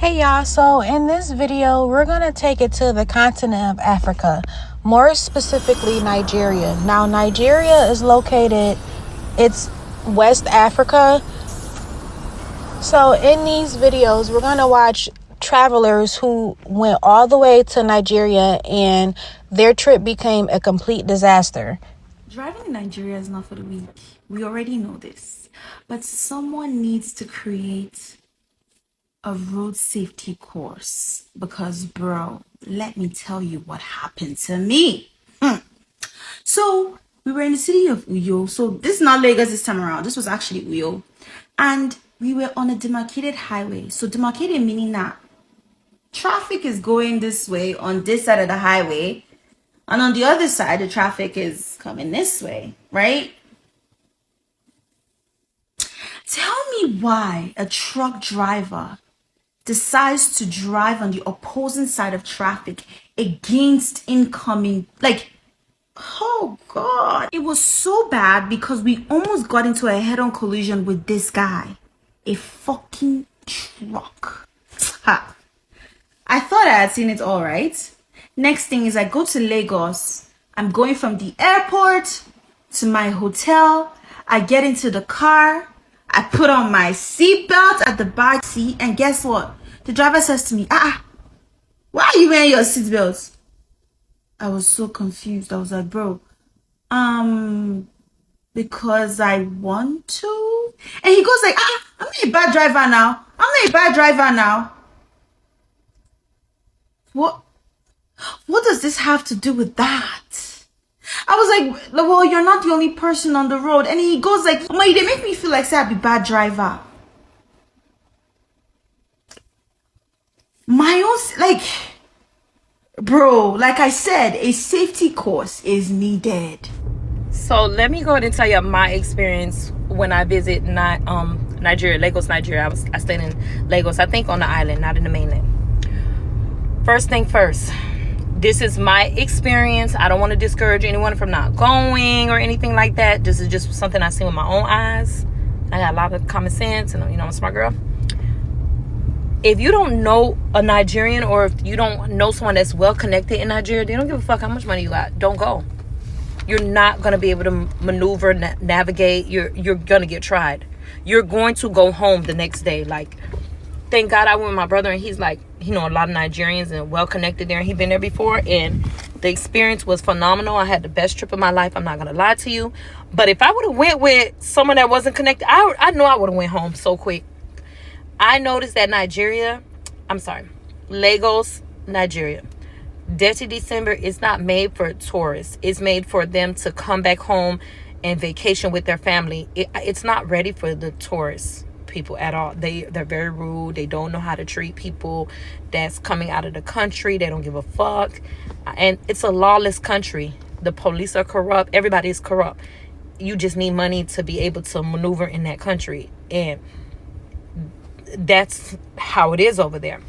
Hey y'all, so in this video, we're going to take it to the continent of Africa, more specifically Nigeria. Now, Nigeria is located, it's West Africa. So in these videos, we're going to watch travelers who went all the way to Nigeria and their trip became a complete disaster. Driving in Nigeria is not for the weak. We already know this. But someone needs to create a road safety course because, bro, let me tell you what happened to me. So we were in the city of Uyo. So this is not Lagos this time around. This was actually Uyo. And we were on a demarcated highway. So demarcated meaning that traffic is going this way on this side of the highway. And on the other side, the traffic is coming this way, right? Tell me why a truck driver decides to drive on the opposing side of traffic against incoming, oh God. It was so bad because we almost got into a head-on collision with this guy. A fucking truck. Ha. I thought I had seen it all right. Next thing is I go to Lagos. I'm going from the airport to my hotel. I get into the car. I put on my seatbelt at the back seat. And guess what? The driver says to me, why are you wearing your seatbelt? I was so confused. I was like, bro, because I want to. And he goes like, I'm not a bad driver now. What does this have to do with that? I was like, well, you're not the only person on the road. And he goes like, they make me feel like say I be bad driver. My own, bro, like I said, a safety course is needed. So let me go ahead and tell you my experience when I visit Nigeria, Lagos, Nigeria. I stayed in Lagos, I think on the island, not in the mainland. First thing first, this is my experience. I don't want to discourage anyone from not going or anything like that. This is just something I've seen with my own eyes. I got a lot of common sense and, I'm a smart girl. If you don't know a Nigerian or if you don't know someone that's well connected in Nigeria, they don't give a fuck how much money you got. Don't go. You're not going to be able to maneuver, navigate. You're going to get tried. You're going to go home the next day. Thank God I went with my brother and he's like, a lot of Nigerians and well connected there. And he'd been there before and the experience was phenomenal. I had the best trip of my life. I'm not going to lie to you. But if I would have went with someone that wasn't connected, I know I would have went home so quick. I noticed that Lagos, Nigeria. Dirty December is not made for tourists. It's made for them to come back home and vacation with their family. It's not ready for the tourists people at all. They're very rude. They don't know how to treat people that's coming out of the country. They don't give a fuck. And it's a lawless country. The police are corrupt. Everybody is corrupt. You just need money to be able to maneuver in that country. And that's how it is over there.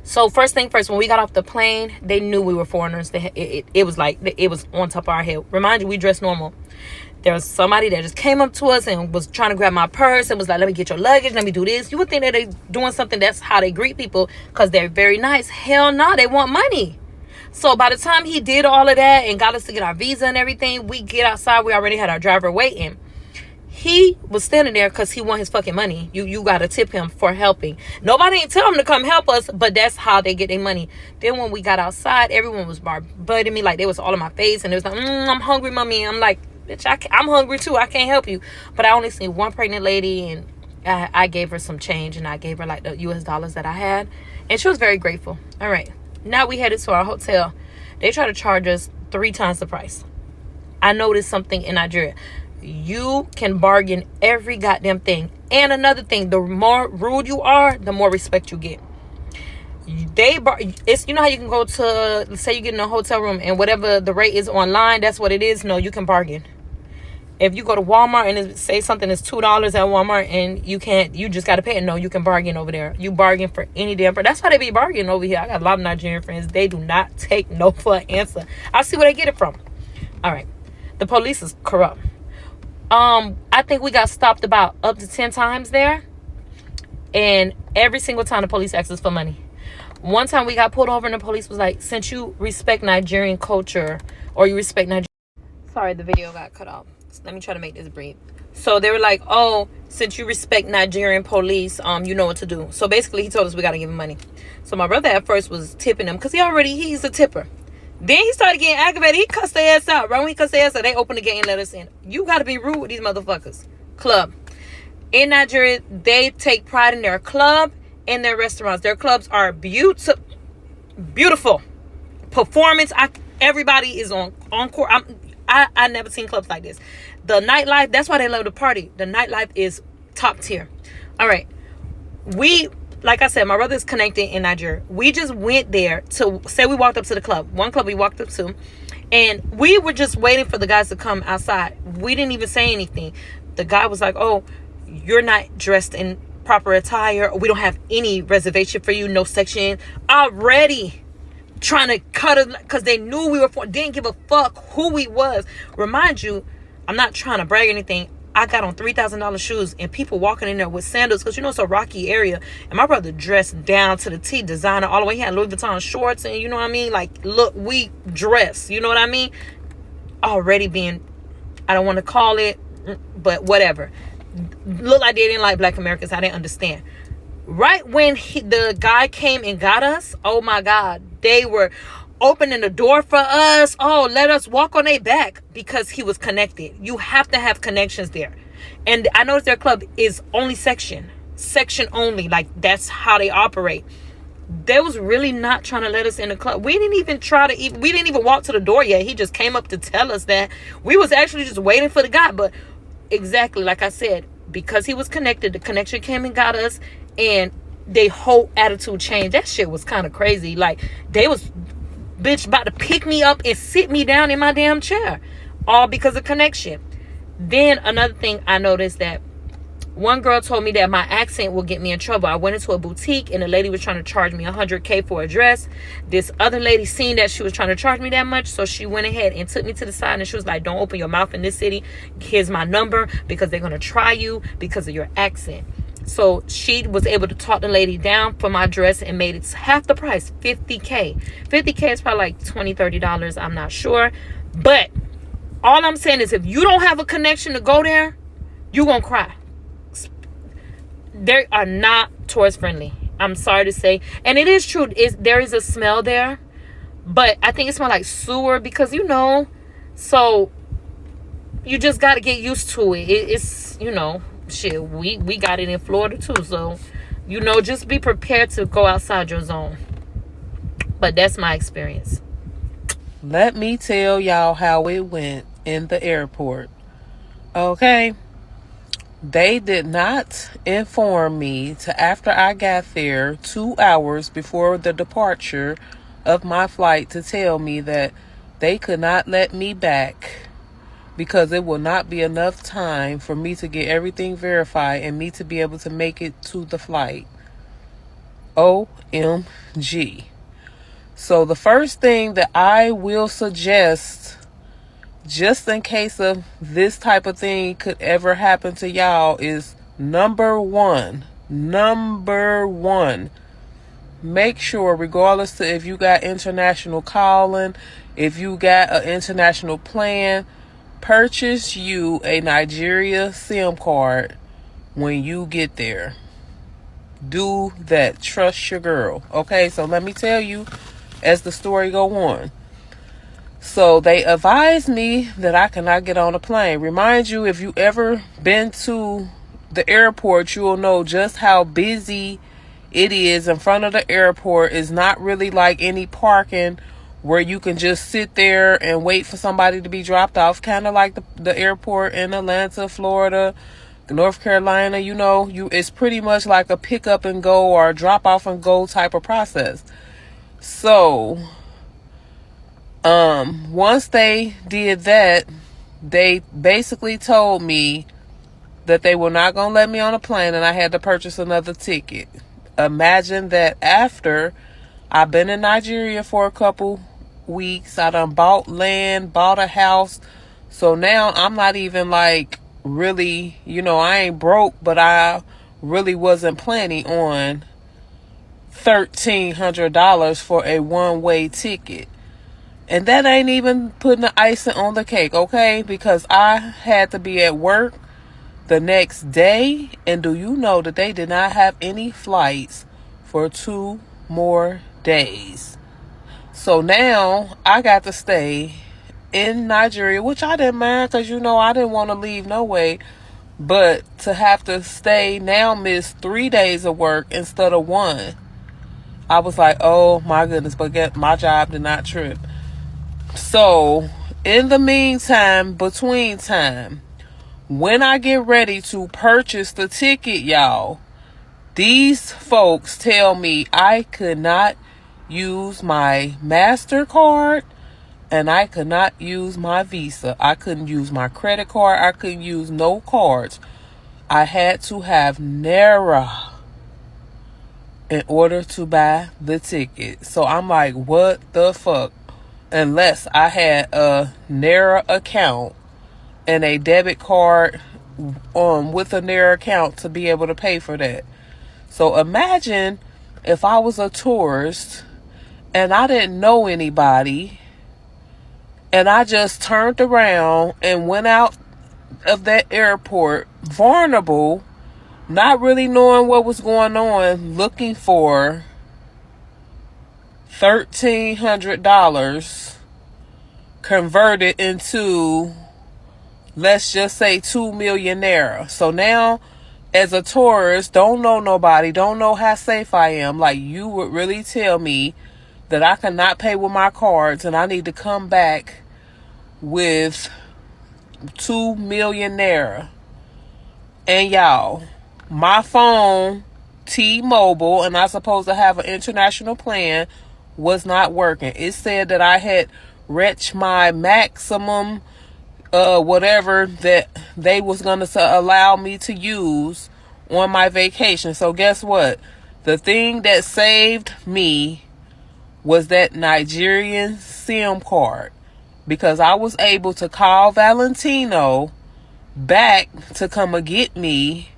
So first thing first, when we got off the plane, they knew we were foreigners. It was like it was on top of our head. Remind you, we dressed normal. There was somebody that just came up to us and was trying to grab my purse and was like, let me get your luggage, let me do this. You would think that they're doing something, that's how they greet people because they're very nice. Hell no, they want money. So by the time he did all of that and got us to get our visa and everything, we get outside, we already had our driver waiting. He was standing there because he want his fucking money. You got to tip him for helping. Nobody ain't tell him to come help us, but that's how they get their money. Then when we got outside, everyone was butting me like they was all in my face. And it was like, I'm hungry, mommy. I'm like, bitch, I'm hungry too. I can't help you. But I only seen one pregnant lady and I gave her some change and I gave her like the US dollars that I had. And she was very grateful. All right. Now we headed to our hotel. They try to charge us 3 times the price. I noticed something in Nigeria. You can bargain every goddamn thing. And another thing, the more rude you are, the more respect you get. It's how you can go to, let's say you get in a hotel room and whatever the rate is online, that's what it is. No, you can bargain. If you go to Walmart and say something is $2 at Walmart and you just got to pay it. No, you can bargain over there. You bargain for any damn price. That's why they be bargaining over here. I got a lot of Nigerian friends. They do not take no for an answer. I see where they get it from. All right. The police is corrupt. I think we got stopped about up to 10 times there. And Every single time the police asked us for money. One time we got pulled over and the police was like, since you respect Nigerian culture or you respect Nigerian... Sorry, the video got cut off. So let me try to make this brief. So they were like, oh, since you respect Nigerian police, you know what to do. So basically he told us we got to give him money. So my brother at first was tipping him because he's a tipper. Then he started getting aggravated. He cussed their ass out. Right when he cussed their ass out, they opened the gate and let us in. You got to be rude with these motherfuckers. Club. In Nigeria, they take pride in their club and their restaurants. Their clubs are beautiful. Performance. Everybody is on court. I never seen clubs like this. The nightlife, that's why they love to party. The nightlife is top tier. All right. Like I said, my brother is connected in Nigeria. We just went there to say we walked up to the club. One club we walked up to. And we were just waiting for the guys to come outside. We didn't even say anything. The guy was like, oh, you're not dressed in proper attire. We don't have any reservation for you. No section. Already trying to cut us because they knew we were didn't give a fuck who we was. Remind you, I'm not trying to brag or anything. I got on $3,000 shoes and people walking in there with sandals because it's a rocky area. And my brother dressed down to the T, designer all the way. He had Louis Vuitton shorts and you know what I mean? Like, look, we dress. You know what I mean? Already being, I don't want to call it, but whatever. Look like they didn't like Black Americans. I didn't understand. Right when the guy came and got us, oh my God, they were opening the door for us. Oh, let us walk on their back because he was connected. You have to have connections there. And I noticed their club is only section only. Like, that's how they operate. They was really not trying to let us in the club. We didn't even walk to the door yet. He just came up to tell us that. We was actually just waiting for the guy. But exactly like I said, because he was connected, the connection came and got us, and their whole attitude changed. That shit was kind of crazy. Like, they was bitch about to pick me up and sit me down in my damn chair, all because of connection. Then another thing I noticed, that one girl told me that my accent will get me in trouble. I went into a boutique and the lady was trying to charge me $100K for a dress. This other lady seen that she was trying to charge me that much, so she went ahead and took me to the side and she was like, don't open your mouth in this city. Here's my number because they're going to try you because of your accent. So she was able to talk the lady down for my dress and made it half the price, $50K. $50K is probably like $20, $30. I'm not sure. But all I'm saying is, if you don't have a connection to go there, you're going to cry. They are not tourist friendly. I'm sorry to say. And it is true. There is a smell there. But I think it smells like sewer because, so you just got to get used to it. It's, shit, we got it in Florida too, so just be prepared to go outside your zone. But that's my experience. Let me tell y'all how it went in the airport. Okay, they did not inform me till after I got there 2 hours before the departure of my flight to tell me that they could not let me back because it will not be enough time for me to get everything verified and me to be able to make it to the flight. OMG. So the first thing that I will suggest, just in case of this type of thing could ever happen to y'all, is number one, make sure, regardless to if you got international calling, if you got an international plan, purchase you a Nigeria SIM card when you get there. Do that. Trust your girl. Okay, so let me tell you as the story go on. So they advised me that I cannot get on a plane. Remind you, if you ever been to the airport, you will know just how busy it is in front of the airport. It's not really like any parking where you can just sit there and wait for somebody to be dropped off, kind of like the airport in Atlanta, Florida, North Carolina. It's pretty much like a pick up and go or drop off and go type of process. So once they did that, they basically told me that they were not going to let me on a plane and I had to purchase another ticket. Imagine that after I've been in Nigeria for a couple weeks. I done bought land, bought a house. So now I'm not even like really, I ain't broke, but I really wasn't planning on $1,300 for a one-way ticket. And that ain't even putting the icing on the cake, okay? Because I had to be at work the next day. And do you know that they did not have any flights for 2 more days? So now I got to stay in Nigeria, which I didn't mind because, you know, I didn't want to leave no way. But to have to stay now, miss 3 days of work instead of 1. I was like, oh my goodness, but my job did not trip. So in the meantime, between time, when I get ready to purchase the ticket, y'all, these folks tell me I could not use my MasterCard and I could not use my Visa. I couldn't use my credit card. I couldn't use no cards. I had to have Naira in order to buy the ticket. So I'm like, what the fuck? Unless I had a Naira account and a debit card with a Naira account to be able to pay for that. So imagine if I was a tourist and I didn't know anybody and I just turned around and went out of that airport vulnerable, not really knowing what was going on, looking for $1,300 converted into, let's just say, 2 million naira. So now, as a tourist, don't know nobody, don't know how safe I am. Like, you would really tell me that I cannot pay with my cards and I need to come back with 2 million naira. And y'all, my phone, T-Mobile, and I'm supposed to have an international plan, was not working. It said that I had reached my maximum whatever that they was going to allow me to use on my vacation. So guess what? The thing that saved me was that Nigerian SIM card, because I was able to call Valentino back to come and get me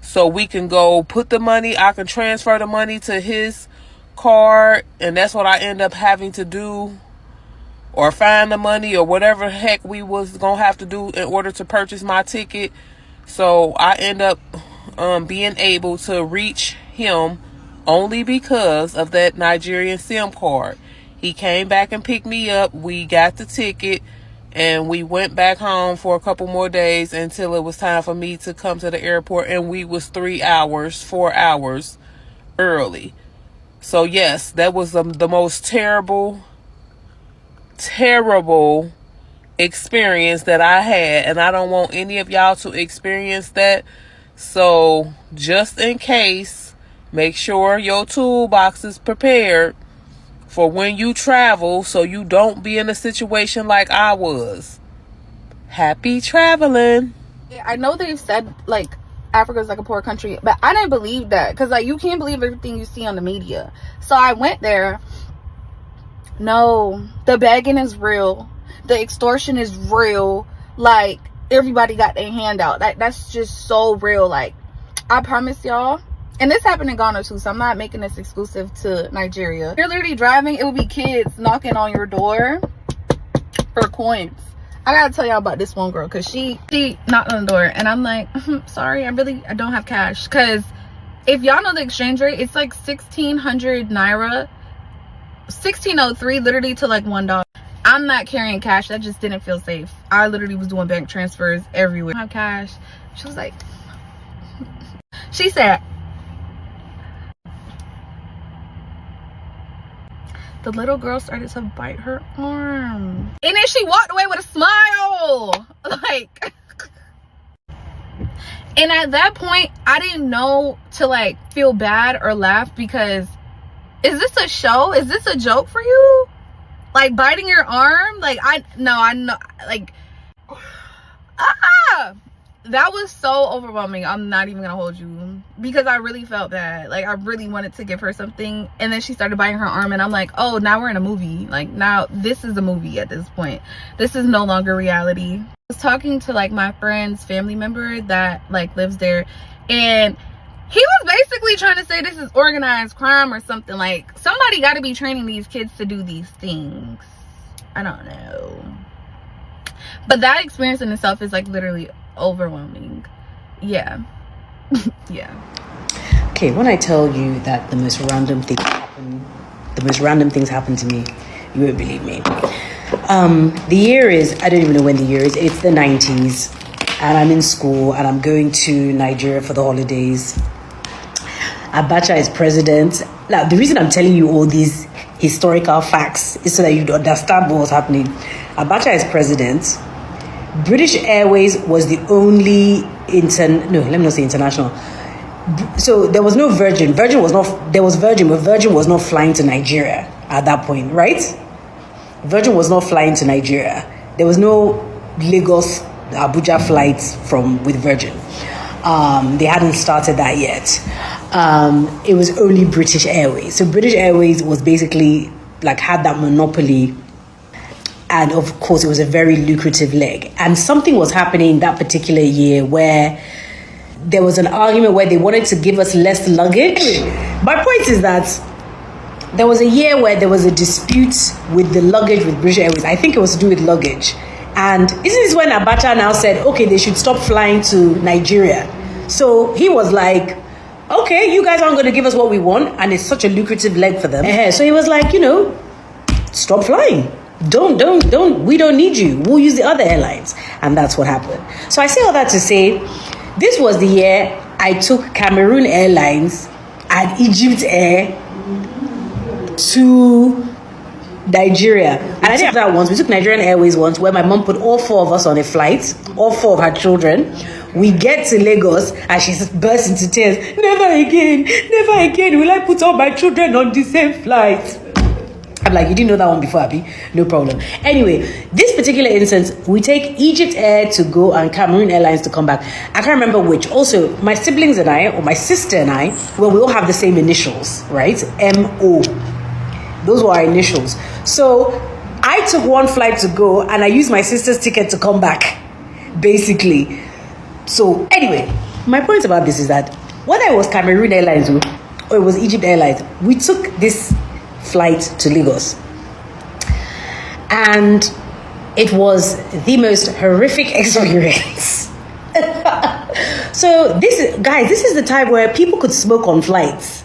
so we can go put the money, I can transfer the money to his card, and that's what I end up having to do, or find the money or whatever heck we was gonna have to do in order to purchase my ticket. So I end up being able to reach him only because of that Nigerian SIM card. He came back and picked me up, we got the ticket, and we went back home for a couple more days until it was time for me to come to the airport, and we was 4 hours early. So yes, that was the most terrible experience that I had, and I don't want any of y'all to experience that. So just in case, make sure your toolbox is prepared for when you travel, so you don't be in a situation like I was. Happy traveling. I know they've said like Africa's like a poor country, but I didn't believe that, because like you can't believe everything you see on the media. So I went there. No, the begging is real, the extortion is real, like everybody got their hand out. That's just so real. Like, I promise y'all, and this happened in Ghana too, so I'm not making this exclusive to Nigeria. You're literally driving, it would be kids knocking on your door for coins. I gotta tell y'all about this one girl, because she knocked on the door and I'm like, sorry, I don't have cash. Because if y'all know the exchange rate, it's like 1,600 naira, 1,603 literally to like $1. I'm not carrying cash. That just didn't feel safe. I literally was doing bank transfers everywhere. I don't have cash. She was like, she said, the little girl started to bite her arm, and then she walked away with a smile, like. And at that point, I didn't know to like feel bad or laugh, because is this a show? Is this a joke for you? Like, biting your arm? Like, I know, like, that was so overwhelming. I'm not even gonna hold you, because I really felt bad. Like, I really wanted to give her something, and then she started biting her arm, and I'm like, oh, now we're in a movie. Like, now this is a movie at this point. This is no longer reality. I was talking to like my friend's family member that like lives there, and he was basically trying to say this is organized crime or something. Like, somebody got to be training these kids to do these things. I don't know. But that experience in itself is like literally overwhelming. Yeah. Yeah. Okay, when I tell you that the most random things happen to me, you won't believe me. The year is, I don't even know when the year is. It's the 90s, and I'm in school, and I'm going to Nigeria for the holidays. Abacha is president. Now, the reason I'm telling you all these historical facts is so that you understand what was happening. Abacha is president. British Airways was the only let me not say international. So there was no Virgin. There was Virgin, but Virgin was not flying to Nigeria at that point, right? Virgin was not flying to Nigeria. There was no Lagos, Abuja flights with Virgin. They hadn't started that yet. It was only British Airways. So British Airways was basically like had that monopoly. And of course, it was a very lucrative leg. And something was happening that particular year where there was an argument where they wanted to give us less luggage. My point is that there was a year where there was a dispute with the luggage with British Airways. I think it was to do with luggage. And isn't this when Abacha now said, okay, they should stop flying to Nigeria? So he was like, okay, you guys aren't going to give us what we want. And it's such a lucrative leg for them. So he was like, stop flying. Don't. We don't need you. We'll use the other airlines. And that's what happened. So I say all that to say, this was the year I took Cameroon Airlines and Egypt Air to Nigeria. And I did that once. We took Nigerian Airways once, where my mom put all 4 of us on a flight, all 4 of her children. We get to Lagos and she bursts into tears. Never again will I put all my children on the same flight. I'm like, you didn't know that one before, Abby? No problem. Anyway, this particular instance, we take Egypt Air to go and Cameroon Airlines to come back. I can't remember which. Also, my siblings and I, or my sister and I, well, we all have the same initials, right? M-O. Those were our initials. So I took one flight to go and I used my sister's ticket to come back, basically. So anyway, my point about this is that whether it was Cameroon Airlines or it was Egypt Airlines, we took this flight to Lagos. And it was the most horrific experience. So this is the time where people could smoke on flights.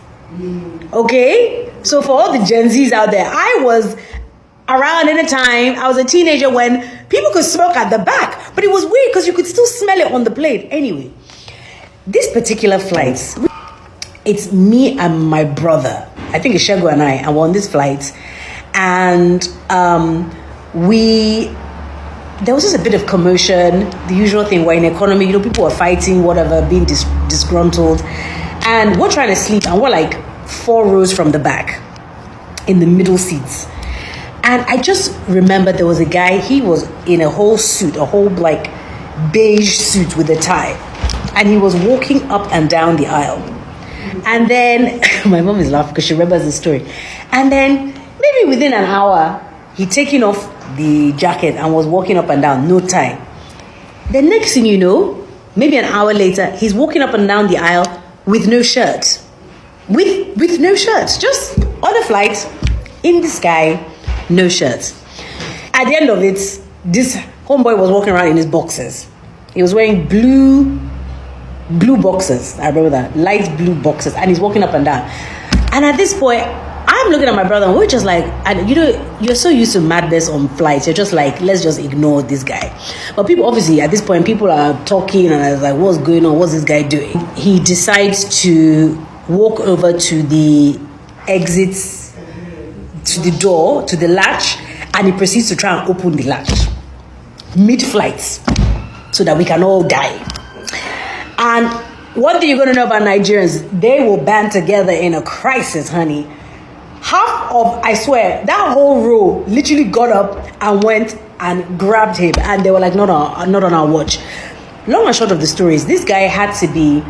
Okay? So for all the Gen Zs out there, I was around in a time, I was a teenager when people could smoke at the back. But it was weird because you could still smell it on the plane. Anyway, this particular flight, it's me and my brother. I think it's Shego and I, and we're on this flight. And there was just a bit of commotion, the usual thing, we're in economy, people were fighting, whatever, being disgruntled. And we're trying to sleep, and we're like 4 rows from the back, in the middle seats. And I just remember there was a guy, he was in a whole suit, a whole like beige suit with a tie. And he was walking up and down the aisle. And then, my mom is laughing because she remembers the story. And then, maybe within an hour, he'd taken off the jacket and was walking up and down, no tie. The next thing you know, maybe an hour later, he's walking up and down the aisle with no shirt. With no shirt. Just on a flight, in the sky, no shirt. At the end of it, this homeboy was walking around in his boxers. He was wearing blue boxers. I remember that. Light blue boxers. And he's walking up and down. And at this point, I'm looking at my brother and we're just like, and you're so used to madness on flights. You're just like, let's just ignore this guy. But people, obviously, at this point, people are talking and I was like, what's going on? What's this guy doing? He decides to walk over to the exits, to the door, to the latch, and he proceeds to try and open the latch mid-flight so that we can all die. And one thing you're going to know about Nigerians, they will band together in a crisis, honey. Half of, I swear, that whole row literally got up and went and grabbed him. And they were like, not on our watch. Long and short of the story is, this guy had to be,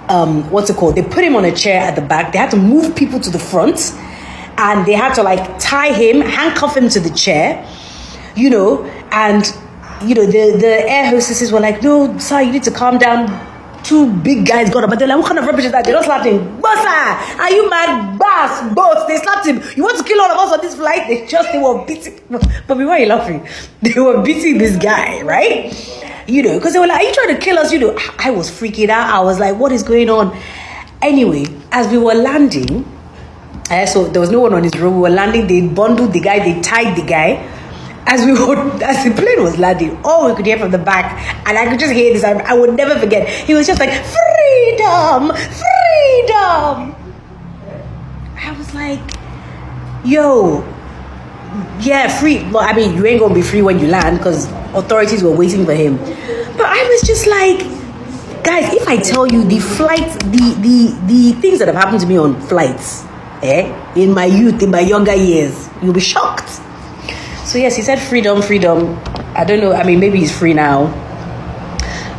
They put him on a chair at the back. They had to move people to the front. And they had to like tie him, handcuff him to the chair, and the air hostesses were like, no, sir, you need to calm down. two big guys got up and they're like, what kind of rubbish is that? They don't slapped him. Bossa, are you mad? Bass, both. They slapped him. You want to kill all of us on this flight? They were beating. But why are you laughing? They were beating this guy, right? You know, because they were like, are you trying to kill us? You know, I was freaking out. I was like, what is going on? Anyway, as we were landing, so there was no one on his room. We were landing. They bundled the guy. They tied the guy. As the plane was landing, all we could hear from the back, and I could just hear this. I would never forget. He was just like, freedom, freedom. I was like, yo, yeah, free. Well, I mean, you ain't gonna be free when you land because authorities were waiting for him. But I was just like, guys, if I tell you the flights, the things that have happened to me on flights, in my youth, in my younger years, you'll be shocked. So yes, he said freedom, freedom. I don't know. I mean, maybe he's free now.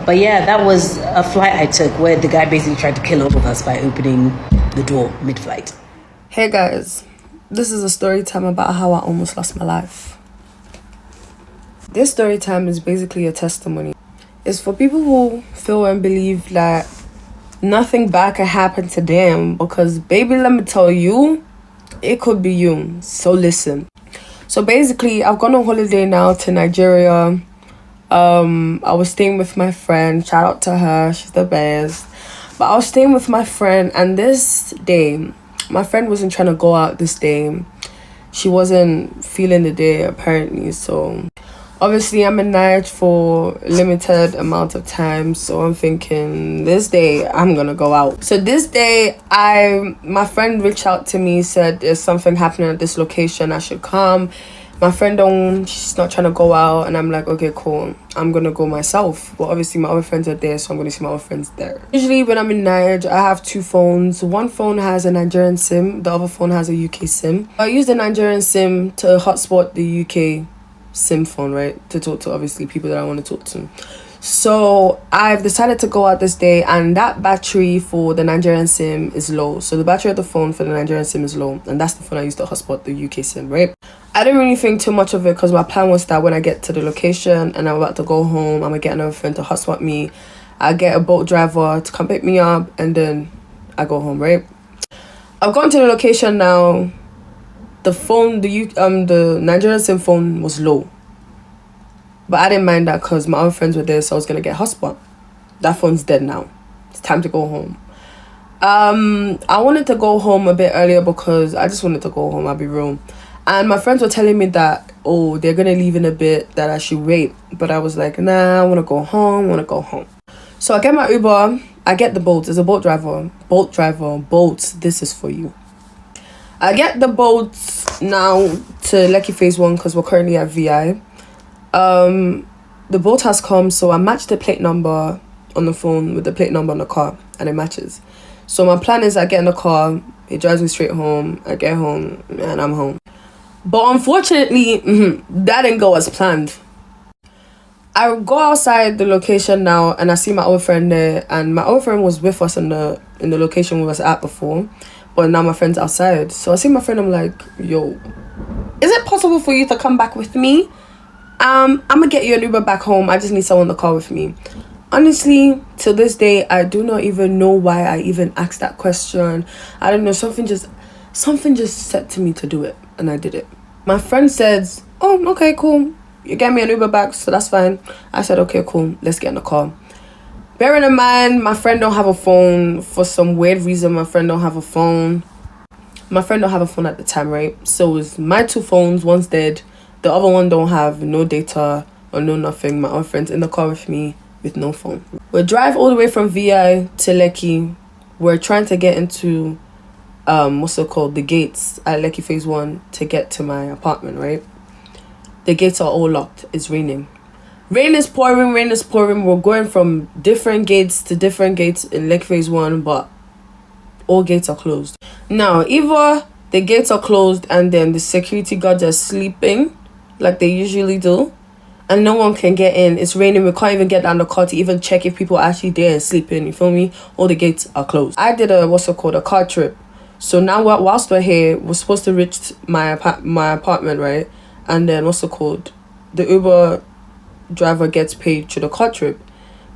But yeah, that was a flight I took where the guy basically tried to kill all of us by opening the door mid-flight. Hey guys, this is a story time about how I almost lost my life. This story time is basically a testimony. It's for people who feel and believe that nothing bad can happen to them, because baby, let me tell you, it could be you. So listen. So basically, I've gone on holiday now to Nigeria. I was staying with my friend. Shout out to her. She's the best. But I was staying with my friend, and this day, my friend wasn't trying to go out this day. She wasn't feeling the day, apparently. So obviously, I'm in Nigeria for a limited amount of time. So I'm thinking, this day, I'm going to go out. So this day, my friend reached out to me, said there's something happening at this location. I should come. My friend she's not trying to go out. And I'm like, okay, cool. I'm going to go myself. But obviously, my other friends are there. So I'm going to see my other friends there. Usually, when I'm in Nigeria, I have two phones. One phone has a Nigerian SIM. The other phone has a UK SIM. I use the Nigerian SIM to hotspot the UK SIM phone, right, to talk to obviously people that I want to talk to. So I've decided to go out this day, and that battery for the Nigerian SIM is low. So the battery of the phone for the Nigerian SIM is low, and that's the phone I used to hotspot the UK SIM, right? I didn't really think too much of it because my plan was that when I get to the location and I'm about to go home, I'm gonna get another friend to hotspot me. I get a boat driver to come pick me up, and then I go home, right? I've gone to the location now. The phone, the Nigerian SIM phone was low. But I didn't mind that because my other friends were there, so I was going to get hotspot. That phone's dead now. It's time to go home. I wanted to go home a bit earlier because I just wanted to go home, I'll be real. And my friends were telling me that, oh, they're going to leave in a bit, that I should wait. But I was like, nah, I want to go home, So I get my Uber, I get the boat. There's a boat driver, boats, this is for you. I get the boat now to Lekki Phase 1 because we're currently at VI. The boat has come, so I matched the plate number on the phone with the plate number on the car, and it matches. So my plan is I get in the car, it drives me straight home, I get home, and I'm home. But unfortunately, that didn't go as planned. I go outside the location now, and I see my other friend there, and my other friend was with us in the location we was at before. But now my friend's outside. So I see my friend, I'm like, yo, is it possible for you to come back with me? I'm gonna get you an Uber back home. I just need someone in the car with me. Honestly, till this day, I do not even know why I even asked that question. I don't know, something just said to me to do it, and I did it. My friend says, oh, okay, cool. You get me an Uber back, so that's fine. I said, okay, cool, let's get in the car. Bearing in mind, my friend don't have a phone. For some weird reason, my friend don't have a phone. My friend don't have a phone at the time, right? So it's my two phones, one's dead. The other one don't have no data or no nothing. My other friend's in the car with me with no phone. We drive all the way from VI to Lekki. We're trying to get into, the gates at Lekki Phase 1 to get to my apartment, right? The gates are all locked. It's raining. Rain is pouring. We're going from different gates to different gates in Lekki Phase 1, but all gates are closed. Now, either the gates are closed and then the security guards are sleeping like they usually do, and no one can get in. It's raining. We can't even get down the car to even check if people are actually there and sleeping. You feel me? All the gates are closed. I did a car trip. So now whilst we're here, we're supposed to reach my apartment, right? And then the Uber driver gets paid to the car trip.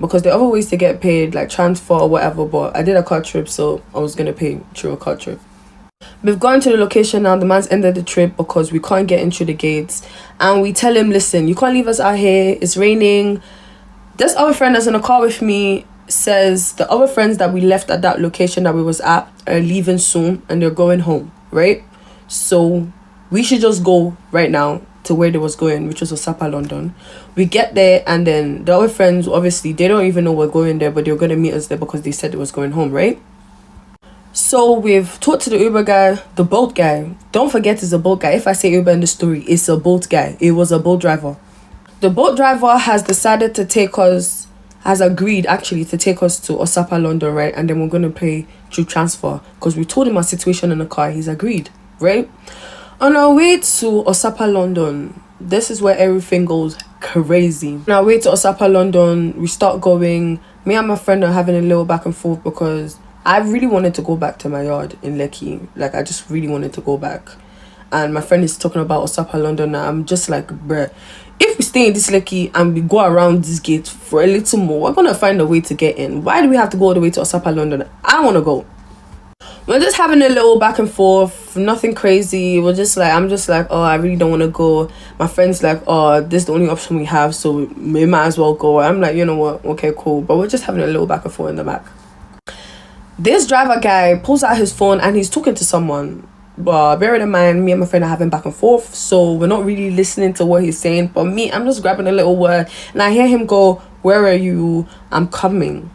because there are other ways to get paid, like transfer or whatever, but I did a car trip, so I was gonna pay through a car trip. We've gone to the location now. The man's ended the trip because we can't get into the gates, and we tell him, listen, you can't leave us out here, it's raining. This other friend that's in the car with me says the other friends that we left at that location that we was at are leaving soon and they're going home, right? So we should just go right now to where they was going, which was Osapa, London. We get there, and then the other friends, obviously they don't even know we're going there, but they're going to meet us there because they said it was going home, right? So we've talked to the Uber guy, the boat guy. Don't forget it's a boat guy. If I say Uber in the story, it's a boat guy. It was a boat driver. The boat driver has decided to take us, has agreed actually to take us to Osapa, London, right? And then we're going to pay through transfer because we told him our situation in the car. He's agreed, right? On our way to Osapa, London, this is where everything goes crazy. On our way to Osapa, London, we start going. Me and my friend are having a little back and forth because I really wanted to go back to my yard in Lekki. Like, I just really wanted to go back. And my friend is talking about Osapa, London. And I'm just like, bruh, if we stay in this Lekki and we go around this gate for a little more, we're going to find a way to get in. Why do we have to go all the way to Osapa, London? I want to go. We're just having a little back and forth, nothing crazy. We're just like, I'm just like, oh, I really don't want to go. My friend's like, oh, this is the only option we have, so we might as well go. I'm like, you know what? Okay, cool. But we're just having a little back and forth in the back. This driver guy pulls out his phone and he's talking to someone. But bear in mind, me and my friend are having back and forth, so we're not really listening to what he's saying. But me, I'm just grabbing a little word and I hear him go, where are you? I'm coming.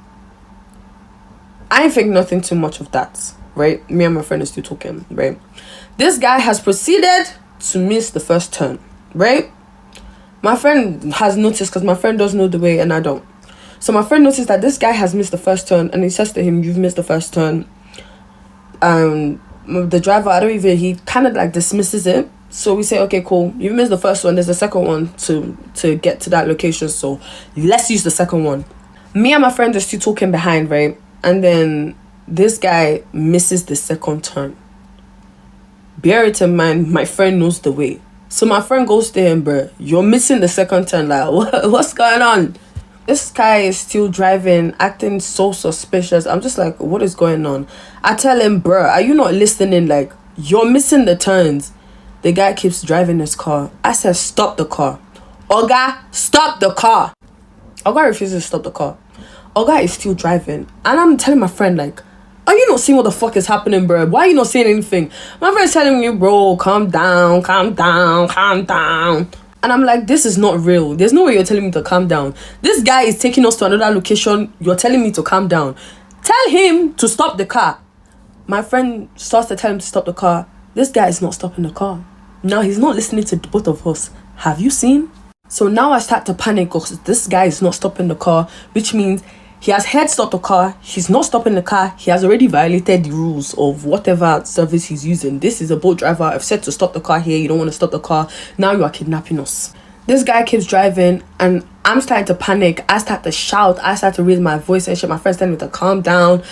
I ain't think nothing too much of that, right? Me and my friend are still talking, right? This guy has proceeded to miss the first turn, right? My friend has noticed because my friend does know the way and I don't. So my friend noticed that this guy has missed the first turn, and he says to him, you've missed the first turn. The driver, he kind of like dismisses it. So we say, okay, cool, you've missed the first one, there's a second one to get to that location, so let's use the second one. Me and my friend are still talking behind, right? And then this guy misses the second turn. Bear it in mind, my friend knows the way. So my friend goes to him, bro, you're missing the second turn, like, what's going on? This guy is still driving, acting so suspicious. I'm just like, what is going on? I tell him, bro, are you not listening? Like, you're missing the turns. The guy keeps driving his car. I said, stop the car. Oga, stop the car. Oga refuses to stop the car. Oga is still driving. And I'm telling my friend, like, are you not seeing what the fuck is happening, bro? Why are you not saying anything? My friend's telling me, bro, calm down, calm down, calm down. And I'm like, this is not real. There's no way you're telling me to calm down. This guy is taking us to another location. You're telling me to calm down. Tell him to stop the car. My friend starts to tell him to stop the car. This guy is not stopping the car. Now he's not listening to both of us. Have you seen? So now I start to panic because this guy is not stopping the car, which means he has head stopped the car. He's not stopping the car. He has already violated the rules of whatever service he's using. This is a boat driver. I've said to stop the car here. You don't want to stop the car. Now you are kidnapping us. This guy keeps driving and I'm starting to panic. I start to shout. I start to raise my voice and shit. My friend's telling me to calm down.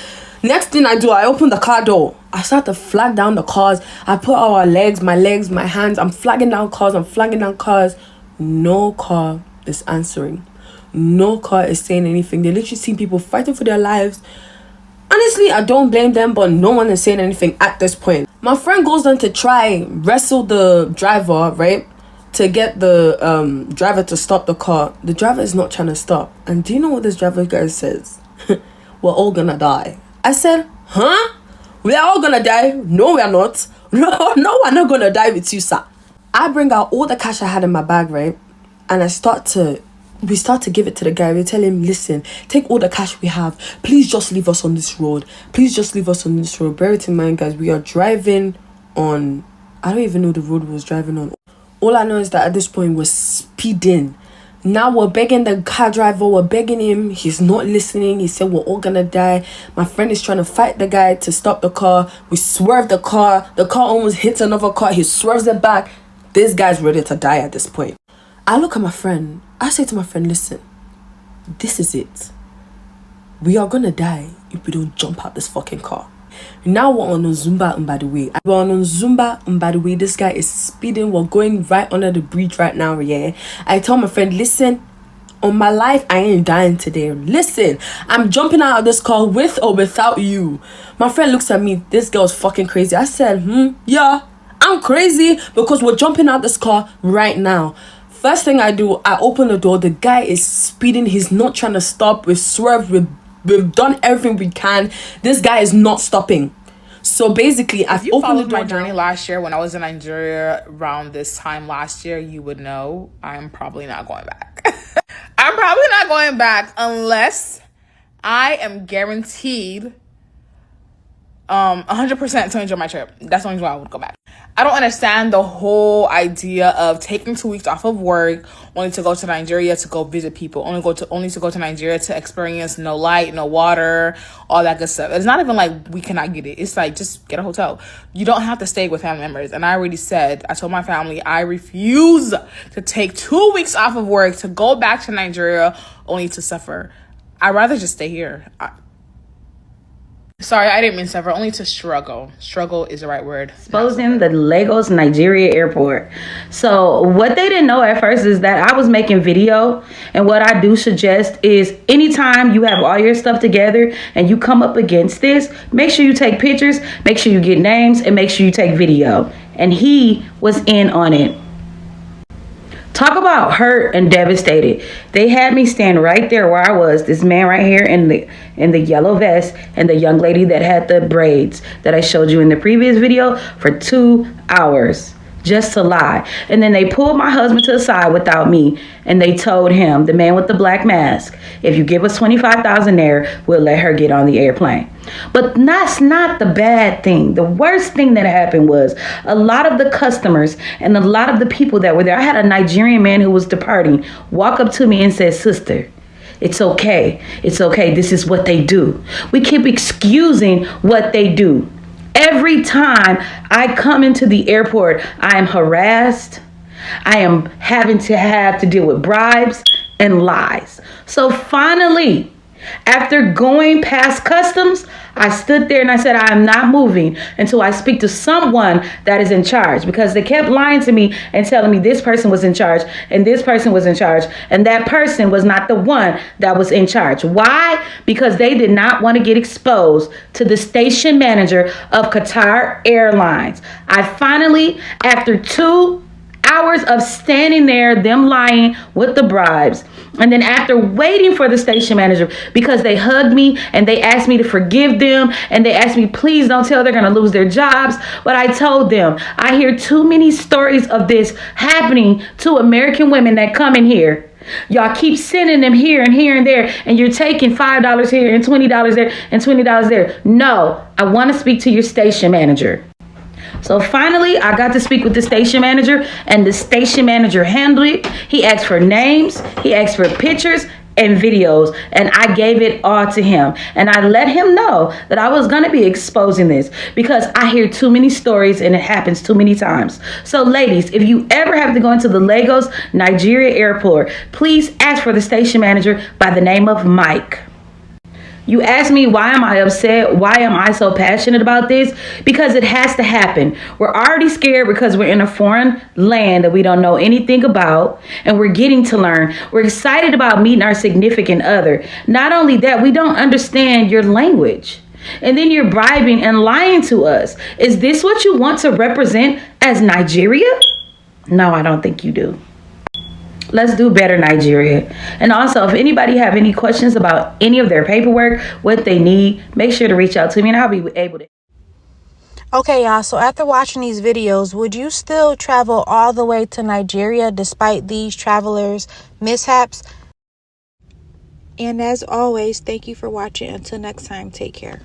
Next thing I do, I open the car door. I start to flag down the cars. I put out our legs, my hands. I'm flagging down cars. No car is answering. No car is saying anything. They literally see people fighting for their lives. Honestly, I don't blame them, but no one is saying anything at this point. My friend goes on to try wrestle the driver, right? To get the driver to stop the car. The driver is not trying to stop. And do you know what this driver guy says? We're all gonna die. I said, huh? We are all gonna die? No, we are not. No, we're not gonna die with you, sir. I bring out all the cash I had in my bag, right? And we start to give it to the guy. We tell him, listen, take all the cash we have. Please just leave us on this road. Bear it in mind, guys, we are driving on, I don't even know the road we was driving on. All I know is that at this point we're speeding. Now we're begging the car driver, we're begging him. He's not listening. He said we're all gonna die. My friend is trying to fight the guy to stop the car. We swerve the car. The car almost hits another car. He swerves it back. This guy's ready to die at this point. I look at my friend. I say to my friend, listen, this is it. We are gonna die if we don't jump out this fucking car. Now we're on Zumba and by the way, this guy is speeding. We're going right under the bridge right now, yeah. I tell my friend, listen, On my life, I ain't dying today. Listen, I'm jumping out of this car with or without you. My friend looks at me, this girl's fucking crazy. I said, yeah, I'm crazy because we're jumping out this car right now. First thing I do, I open the door. The guy is speeding. He's not trying to stop. We've swerved. We've done everything we can. This guy is not stopping. So basically, I've opened the door. My journey last year when I was in Nigeria around this time last year, you would know I'm probably not going back. I'm probably not going back unless I am guaranteed 100% to enjoy my trip. That's the only reason why I would go back. I don't understand the whole idea of taking 2 weeks off of work only to go to Nigeria to go visit people, only to go to Nigeria to experience no light, no water, all that good stuff. It's not even like we cannot get it. It's like, just get a hotel. You don't have to stay with family members. And I already said, I told my family, I refuse to take 2 weeks off of work to go back to Nigeria only to suffer. I'd rather just stay here. Sorry, I didn't mean suffer, only to struggle. Struggle is the right word. Exposing the Lagos, Nigeria airport. So what they didn't know at first is that I was making video. And what I do suggest is anytime you have all your stuff together and you come up against this, make sure you take pictures, make sure you get names, and make sure you take video. And he was in on it. Talk about hurt and devastated. They had me stand right there where I was. This man right here in the yellow vest and the young lady that had the braids that I showed you in the previous video for 2 hours just to lie. And then they pulled my husband to the side without me and they told him, the man with the black mask, if you give us $25,000 there, we'll let her get on the airplane. But that's not the bad thing. The worst thing that happened was a lot of the customers and a lot of the people that were there. I had a Nigerian man who was departing walk up to me and said, "Sister, it's okay. It's okay. This is what they do." We keep excusing what they do. Every time I come into the airport, I am harassed. I am having to deal with bribes and lies. So finally, after going past customs, I stood there and I said, I am not moving until I speak to someone that is in charge, because they kept lying to me and telling me this person was in charge and this person was in charge, and that person was not the one that was in charge. Why? Because they did not want to get exposed to the station manager of Qatar Airlines. I finally, after 2 hours of standing there, them lying with the bribes, and then after waiting for the station manager, because they hugged me and they asked me to forgive them and they asked me, please don't tell they're going to lose their jobs. But I told them, I hear too many stories of this happening to American women that come in here. Y'all keep sending them here and here and there, and you're taking $5 here and $20 there and $20 there. No, I want to speak to your station manager. So finally, I got to speak with the station manager, and the station manager handled it. He asked for names, he asked for pictures and videos, and I gave it all to him. And I let him know that I was going to be exposing this because I hear too many stories and it happens too many times. So ladies, if you ever have to go into the Lagos, Nigeria airport, please ask for the station manager by the name of Mike. You ask me, why am I upset? Why am I so passionate about this? Because it has to happen. We're already scared because we're in a foreign land that we don't know anything about, and we're getting to learn. We're excited about meeting our significant other. Not only that, we don't understand your language. And then you're bribing and lying to us. Is this what you want to represent as Nigeria? No, I don't think you do. Let's do better, Nigeria. And also, if anybody have any questions about any of their paperwork, what they need, make sure to reach out to me and I'll be able to. Okay, y'all, so after watching these videos, would you still travel all the way to Nigeria despite these travelers' mishaps? And as always, thank you for watching. Until next time, take care.